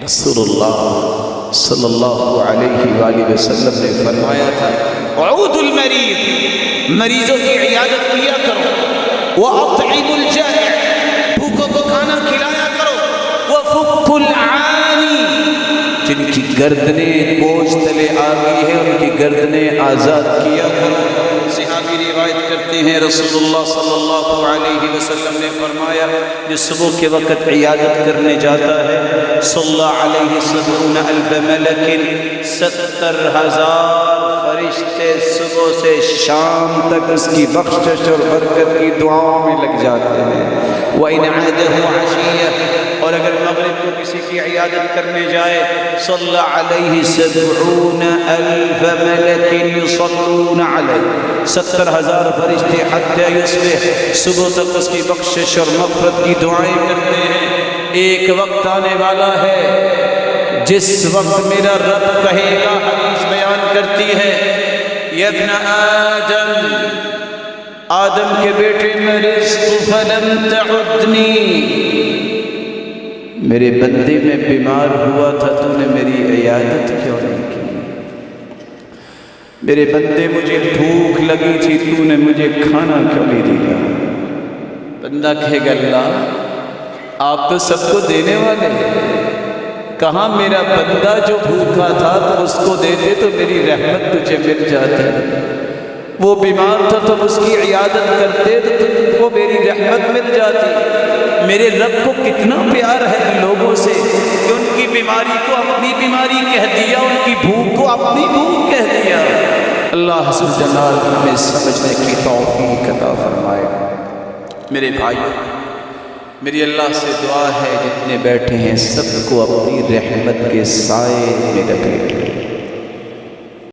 رسول اللہ صلی اللہ علیہ وآلہ وسلم نے فرمایا تھا عود المریض، مریضوں کی عیادت کیا کرو، وَأَطْعِمُ الْجَائِعَ، بھوکوں کو کھانا کھلایا کرو، وَفُكُّ الْعَانِ، جن کی گردنیں بوجھ تلے آ گئی ہیں ان کی گردنیں آزاد کیا کرو۔ صحابی روایت کرتے ہیں رسول اللہ صلی اللہ علیہ وسلم نے فرمایا جو صبح کے وقت عیادت کرنے جاتا ہے صلی علیہ 70,000 ملک، 70,000 فرشتے صبح سے شام تک اس کی بخشش اور برکت کی دعاؤں میں لگ جاتے ہیں۔ وَإِنْ عَادَهُ عَشِيًّا، اور اگر مغرب کو کسی کی عیادت کرنے جائے صلی علیہ 70,000 ملک یصلون علیہ، 70,000 فرشتے حتی یصبح، صبح تک اس کی بخشش اور مغفرت کی دعائیں کرتے ہیں۔ ایک وقت آنے والا ہے جس وقت میرا رب کہے گا، حدیث بیان کرتی ہے یا ابن آدم، آدم کے بیٹے مرضت فلم تعدنی، میرے بندے میں بیمار ہوا تھا تو نے میری عیادت کیوں نہیں کی؟ میرے بندے مجھے بھوک لگی تھی تو نے مجھے کھانا کیوں نہیں دیا؟ بندہ کہے گا اللہ آپ تو سب کو دینے والے ہیں، کہاں میرا بندہ جو بھوکا تھا تو اس کو دیتے تو میری رحمت تجھے مل جاتی، وہ بیمار تھا تو اس کی عیادت کرتے تو تجھ کو میری رحمت مل جاتی۔ میرے رب کو کتنا پیار ہے لوگوں سے کہ ان کی بیماری کو اپنی بیماری کہہ دیا، ان کی بھوک کو اپنی بھوک کہہ دیا۔ اللہ ذو الجلال ہمیں سمجھنے کی توفیق عطا فرمائے۔ میرے بھائی، میری اللہ سے دعا ہے جتنے بیٹھے ہیں سب کو اپنی رحمت کے سائے میں لپیٹ لے۔